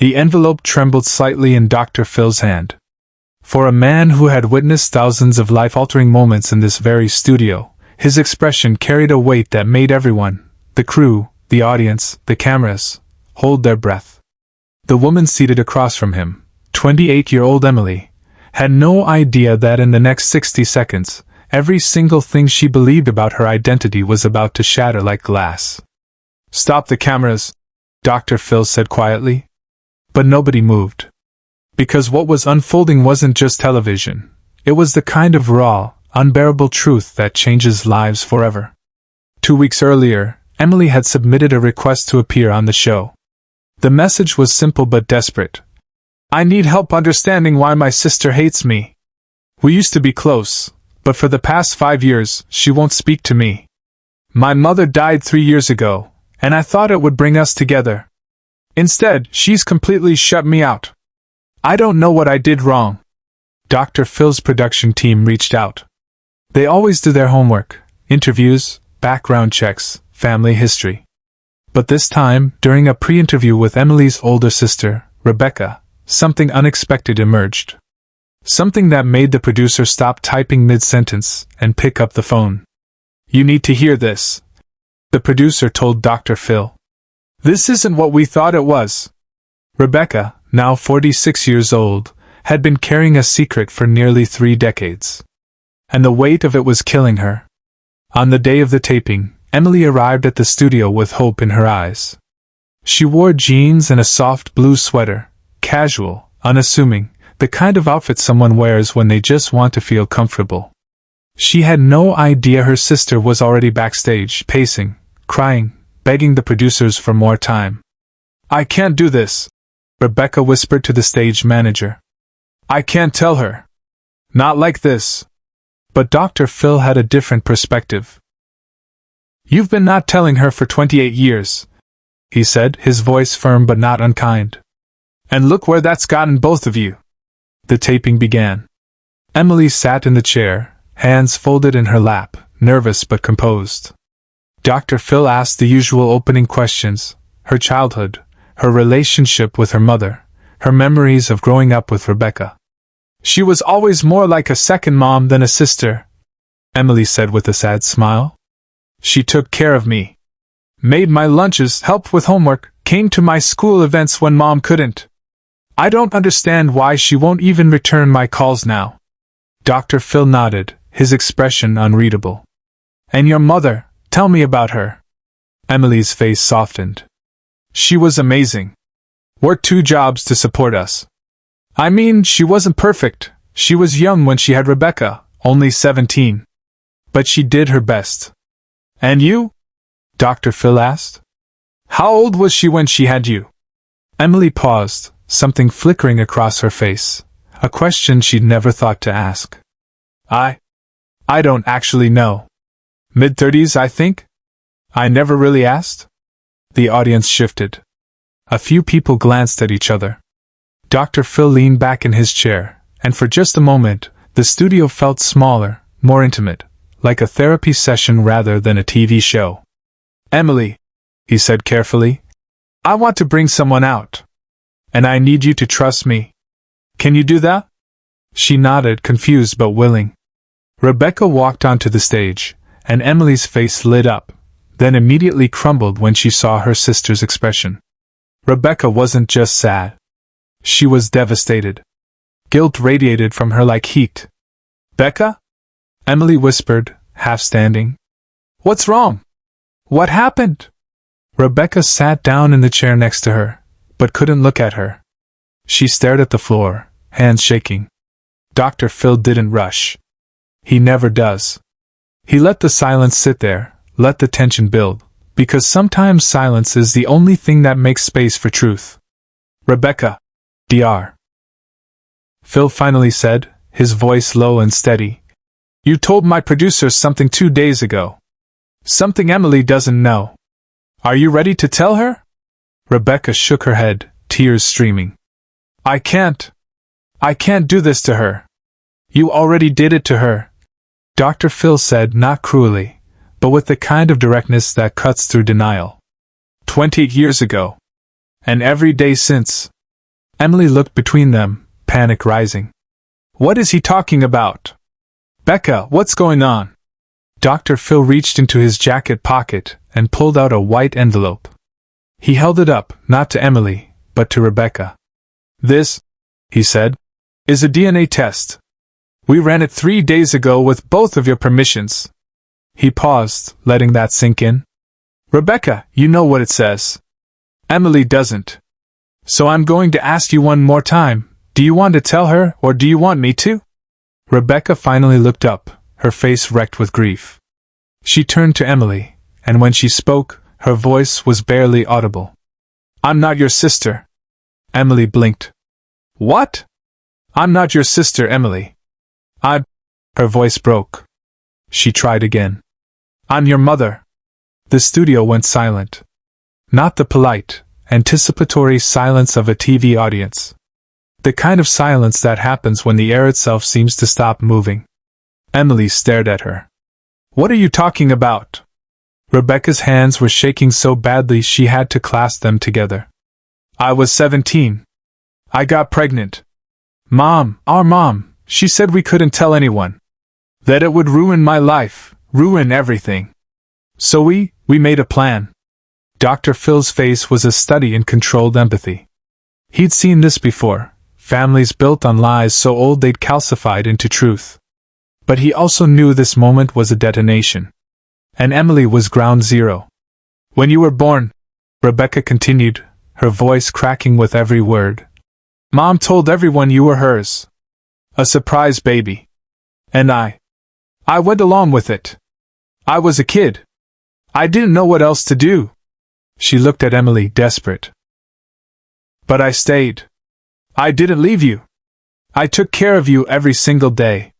The envelope trembled slightly in Dr. Phil's hand. For a man who had witnessed thousands of life-altering moments in this very studio, his expression carried a weight that made everyone, the crew, the audience, the cameras, hold their breath. The woman seated across from him, 28-year-old Emily, had no idea that in the next 60 seconds, every single thing she believed about her identity was about to shatter like glass. "Stop the cameras," Dr. Phil said quietly. But nobody moved. Because what was unfolding wasn't just television. It was the kind of raw, unbearable truth that changes lives forever. 2 weeks earlier, Emily had submitted a request to appear on the show. The message was simple but desperate. "I need help understanding why my sister hates me. We used to be close, but for the past 5 years, she won't speak to me. My mother died 3 years ago, and I thought it would bring us together. Instead, she's completely shut me out. I don't know what I did wrong." Dr. Phil's production team reached out. They always do their homework: interviews, background checks, family history. But this time, during a pre-interview with Emily's older sister, Rebecca, something unexpected emerged. Something that made the producer stop typing mid-sentence and pick up the phone. "You need to hear this," the producer told Dr. Phil. "This isn't what we thought it was." Rebecca, now 46 years old, had been carrying a secret for nearly 3 decades. And the weight of it was killing her. On the day of the taping, Emily arrived at the studio with hope in her eyes. She wore jeans and a soft blue sweater, casual, unassuming, the kind of outfit someone wears when they just want to feel comfortable. She had no idea her sister was already backstage, pacing, crying, begging the producers for more time. "I can't do this," Rebecca whispered to the stage manager. "I can't tell her. Not like this." But Dr. Phil had a different perspective. "You've been not telling her for 28 years, he said, his voice firm but not unkind. "And look where that's gotten both of you." The taping began. Emily sat in the chair, hands folded in her lap, nervous but composed. Dr. Phil asked the usual opening questions: her childhood, her relationship with her mother, her memories of growing up with Rebecca. "She was always more like a second mom than a sister," Emily said with a sad smile. "She took care of me. Made my lunches, helped with homework, came to my school events when Mom couldn't. I don't understand why she won't even return my calls now." Dr. Phil nodded, his expression unreadable. "And your mother, tell me about her." Emily's face softened. "She was amazing. Worked 2 jobs to support us. I mean, she wasn't perfect. She was young when she had Rebecca, only 17. But she did her best." "And you?" Dr. Phil asked. "How old was she when she had you?" Emily paused, something flickering across her face, a question she'd never thought to ask. I don't actually know. Mid-30s, I think? I never really asked." The audience shifted. A few people glanced at each other. Dr. Phil leaned back in his chair, and for just a moment, the studio felt smaller, more intimate, like a therapy session rather than a TV show. "Emily," he said carefully, "I want to bring someone out. And I need you to trust me. Can you do that?" She nodded, confused but willing. Rebecca walked onto the stage, and Emily's face lit up, then immediately crumbled when she saw her sister's expression. Rebecca wasn't just sad. She was devastated. Guilt radiated from her like heat. "Becca?" Emily whispered, half standing. "What's wrong? What happened?" Rebecca sat down in the chair next to her, but couldn't look at her. She stared at the floor, hands shaking. Dr. Phil didn't rush. He never does. He let the silence sit there, let the tension build, because sometimes silence is the only thing that makes space for truth. "Rebecca, Dr. Phil finally said, his voice low and steady. "You told my producers something 2 days ago. Something Emily doesn't know. Are you ready to tell her?" Rebecca shook her head, tears streaming. I can't do this to her." "You already did it to her," Dr. Phil said, not cruelly, but with the kind of directness that cuts through denial. 20 years ago. And every day since. Emily looked between them, panic rising. What is he talking about? Becca, what's going on? Dr. Phil reached into his jacket pocket and pulled out a white envelope. He held it up, not to Emily, but to Rebecca. This, he said, is a DNA test. We ran it 3 days ago with both of your permissions. He paused, letting that sink in. Rebecca, you know what it says. Emily doesn't. So I'm going to ask you one more time. Do you want to tell her, or do you want me to? Rebecca finally looked up, her face wrecked with grief. She turned to Emily, and when she spoke, her voice was barely audible. I'm not your sister. Emily blinked. What? I'm not your sister, Emily. Her voice broke. She tried again. I'm your mother. The studio went silent. Not the polite, anticipatory silence of a TV audience. The kind of silence that happens when the air itself seems to stop moving. Emily stared at her. What are you talking about? Rebecca's hands were shaking so badly she had to clasp them together. I was 17. I got pregnant. Mom, our mom, she said we couldn't tell anyone. That it would ruin my life, ruin everything. So we made a plan. Dr. Phil's face was a study in controlled empathy. He'd seen this before, families built on lies so old they'd calcified into truth. But he also knew this moment was a detonation. And Emily was ground zero. When you were born, Rebecca continued, her voice cracking with every word. Mom told everyone you were hers. A surprise baby. And I went along with it. I was a kid. I didn't know what else to do. She looked at Emily, desperate. But I stayed. I didn't leave you. I took care of you every single day.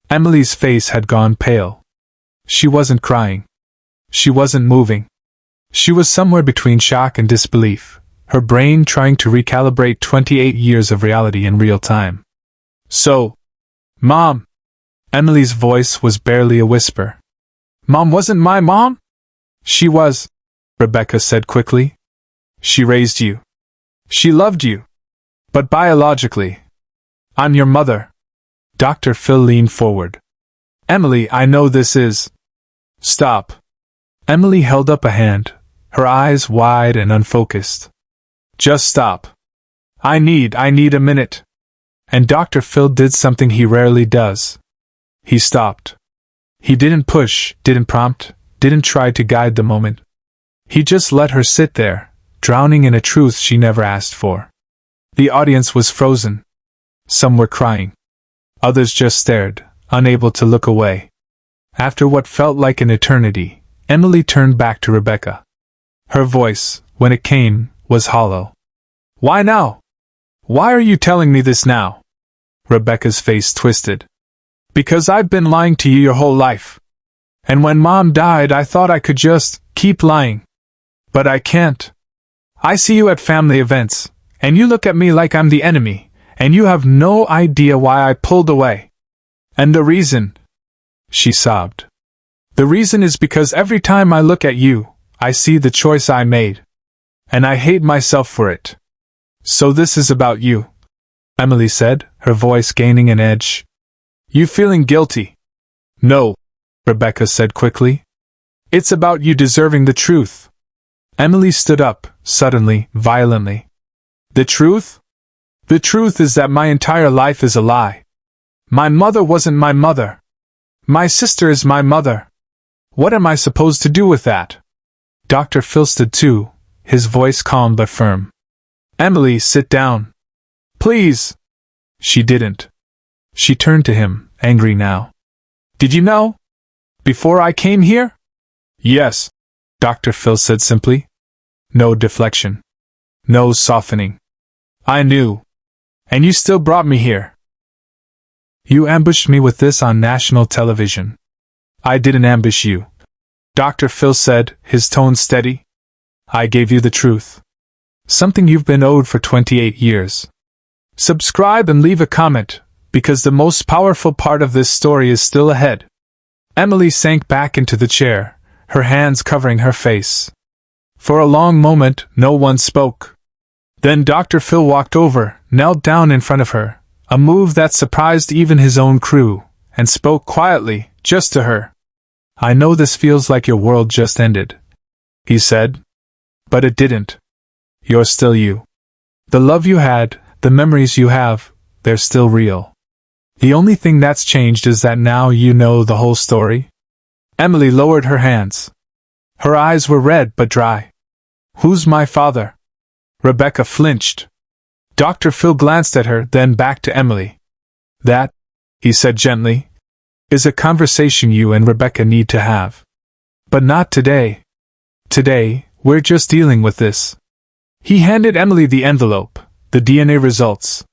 Emily's face had gone pale. She wasn't crying. She wasn't moving. She was somewhere between shock and disbelief, her brain trying to recalibrate 28 years of reality in real time. So, Mom! Emily's voice was barely a whisper. Mom wasn't my mom? She was, Rebecca said quickly. She raised you. She loved you. But biologically, I'm your mother. Dr. Phil leaned forward. Emily, I know this is... Stop. Emily held up a hand, her eyes wide and unfocused. Just stop. I need a minute. And Dr. Phil did something he rarely does. He stopped. He didn't push, didn't prompt, didn't try to guide the moment. He just let her sit there, drowning in a truth she never asked for. The audience was frozen. Some were crying. Others just stared, unable to look away. After what felt like an eternity, Emily turned back to Rebecca. Her voice, when it came, was hollow. Why now? Why are you telling me this now? Rebecca's face twisted. Because I've been lying to you your whole life. And when Mom died, I thought I could just keep lying. But I can't. I see you at family events, and you look at me like I'm the enemy, and you have no idea why I pulled away. And the reason... She sobbed. The reason is because every time I look at you, I see the choice I made. And I hate myself for it. So this is about you, Emily said, her voice gaining an edge. You feeling guilty? No, Rebecca said quickly. It's about you deserving the truth. Emily stood up, suddenly, violently. The truth? The truth is that my entire life is a lie. My mother wasn't my mother. My sister is my mother. What am I supposed to do with that? Dr. Phil stood too, his voice calm but firm. Emily, sit down. Please. She didn't. She turned to him, angry now. Did you know? Before I came here? Yes, Dr. Phil said simply. No deflection. No softening. I knew. And you still brought me here. You ambushed me with this on national television. I didn't ambush you, Dr. Phil said, his tone steady. I gave you the truth. Something you've been owed for 28 years. Subscribe and leave a comment, because the most powerful part of this story is still ahead. Emily sank back into the chair, her hands covering her face. For a long moment, no one spoke. Then Dr. Phil walked over, knelt down in front of her, a move that surprised even his own crew, and spoke quietly, just to her. "I know this feels like your world just ended," he said. "But it didn't. You're still you. The love you had, the memories you have, they're still real. The only thing that's changed is that now you know the whole story." Emily lowered her hands. Her eyes were red but dry. "Who's my father?" Rebecca flinched. Dr. Phil glanced at her, then back to Emily. "That," he said gently, "is a conversation you and Rebecca need to have. But not today. Today, we're just dealing with this." He handed Emily the envelope, the DNA results.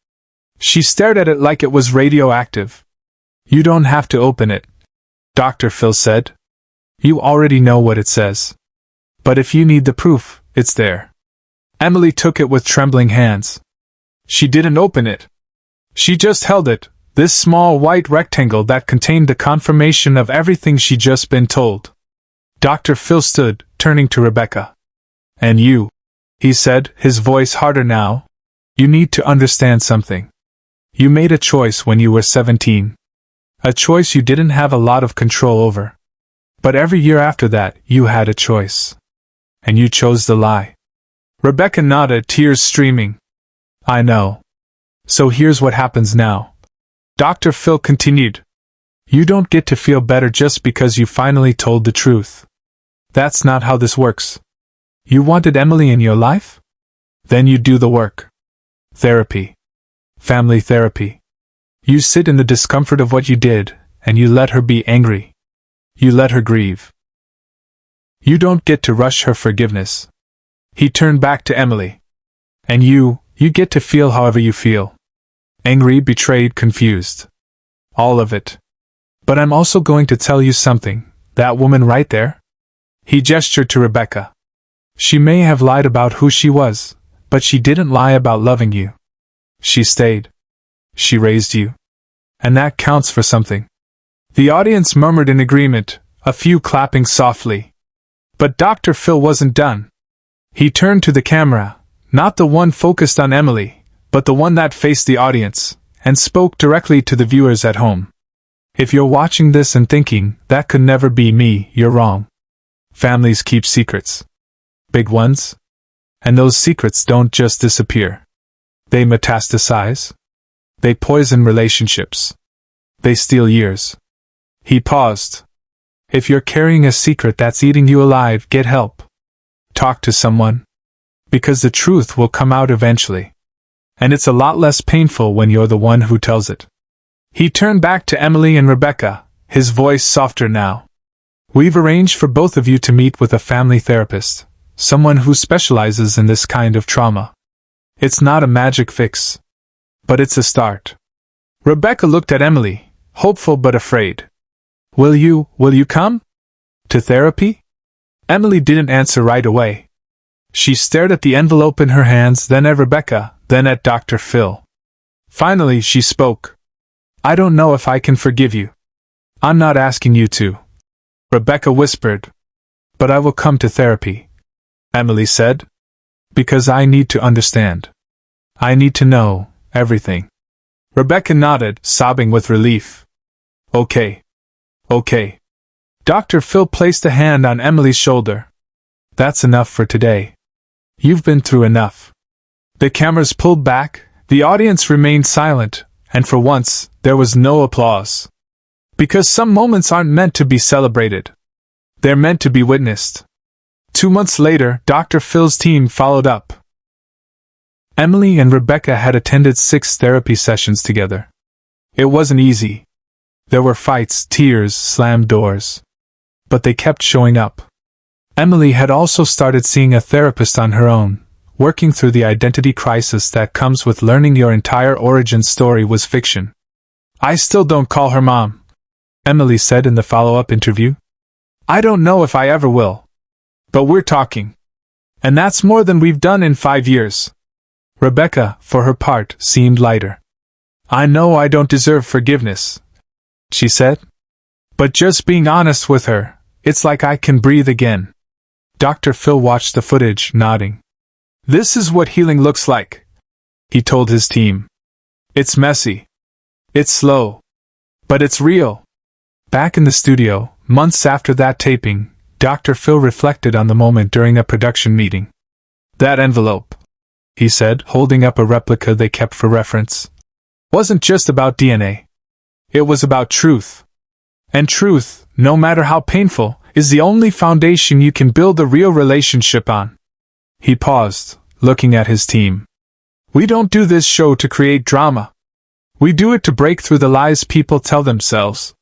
She stared at it like it was radioactive. "You don't have to open it," Dr. Phil said. "You already know what it says. But if you need the proof, it's there." Emily took it with trembling hands. She didn't open it. She just held it, this small white rectangle that contained the confirmation of everything she'd just been told. Dr. Phil stood, turning to Rebecca. "And you," he said, his voice harder now, "you need to understand something. You made a choice when you were 17. A choice you didn't have a lot of control over. But every year after that, you had a choice. And you chose the lie." Rebecca nodded, tears streaming. "I know. So here's what happens now," Dr. Phil continued. "You don't get to feel better just because you finally told the truth. That's not how this works. You wanted Emily in your life? Then you do the work. Therapy. Family therapy. You sit in the discomfort of what you did, and you let her be angry. You let her grieve. You don't get to rush her forgiveness." He turned back to Emily. "And you get to feel however you feel. Angry, betrayed, confused. All of it. But I'm also going to tell you something, that woman right there?" He gestured to Rebecca. "She may have lied about who she was, but she didn't lie about loving you. She stayed. She raised you. And that counts for something." The audience murmured in agreement, a few clapping softly. But Dr. Phil wasn't done. He turned to the camera, not the one focused on Emily, but the one that faced the audience, and spoke directly to the viewers at home. "If you're watching this and thinking, that could never be me, you're wrong. Families keep secrets. Big ones. And those secrets don't just disappear. They metastasize. They poison relationships. They steal years." He paused. "If you're carrying a secret that's eating you alive, get help. Talk to someone. Because the truth will come out eventually. And it's a lot less painful when you're the one who tells it." He turned back to Emily and Rebecca, his voice softer now. "We've arranged for both of you to meet with a family therapist, someone who specializes in this kind of trauma. It's not a magic fix. But it's a start." Rebecca looked at Emily, hopeful but afraid. Will you come? To therapy?" Emily didn't answer right away. She stared at the envelope in her hands, then at Rebecca, then at Dr. Phil. Finally, she spoke. "I don't know if I can forgive you. I'm not asking you to," Rebecca whispered. "But I will come to therapy," Emily said. "Because I need to understand. I need to know everything." Rebecca nodded, sobbing with relief. Okay. Dr. Phil placed a hand on Emily's shoulder. "That's enough for today. You've been through enough." The cameras pulled back, the audience remained silent, and for once, there was no applause. Because some moments aren't meant to be celebrated. They're meant to be witnessed. 2 months later, Dr. Phil's team followed up. Emily and Rebecca had attended 6 therapy sessions together. It wasn't easy. There were fights, tears, slammed doors. But they kept showing up. Emily had also started seeing a therapist on her own, working through the identity crisis that comes with learning your entire origin story was fiction. "I still don't call her mom," Emily said in the follow-up interview. "I don't know if I ever will. But we're talking. And that's more than we've done in 5 years. Rebecca, for her part, seemed lighter. "I know I don't deserve forgiveness," she said. "But just being honest with her, it's like I can breathe again." Dr. Phil watched the footage, nodding. This is what healing looks like, he told his team. It's messy. It's slow. But it's real. Back in the studio, months after that taping, Dr. Phil reflected on the moment during a production meeting. That envelope, he said, holding up a replica they kept for reference, wasn't just about DNA. It was about truth. And truth, no matter how painful, is the only foundation you can build a real relationship on. He paused, looking at his team. We don't do this show to create drama. We do it to break through the lies people tell themselves.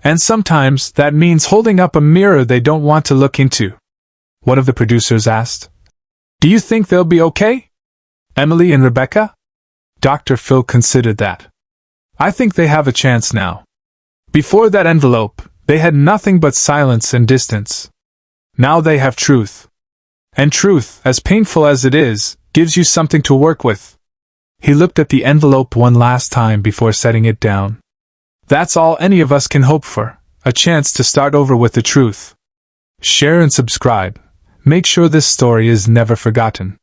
And sometimes that means holding up a mirror they don't want to look into. One of the producers asked. Do you think they'll be okay? Emily and Rebecca? Dr. Phil considered that. I think they have a chance now. Before that envelope, they had nothing but silence and distance. Now they have truth. And truth, as painful as it is, gives you something to work with. He looked at the envelope one last time before setting it down. That's all any of us can hope for, a chance to start over with the truth. Share and subscribe. Make sure this story is never forgotten.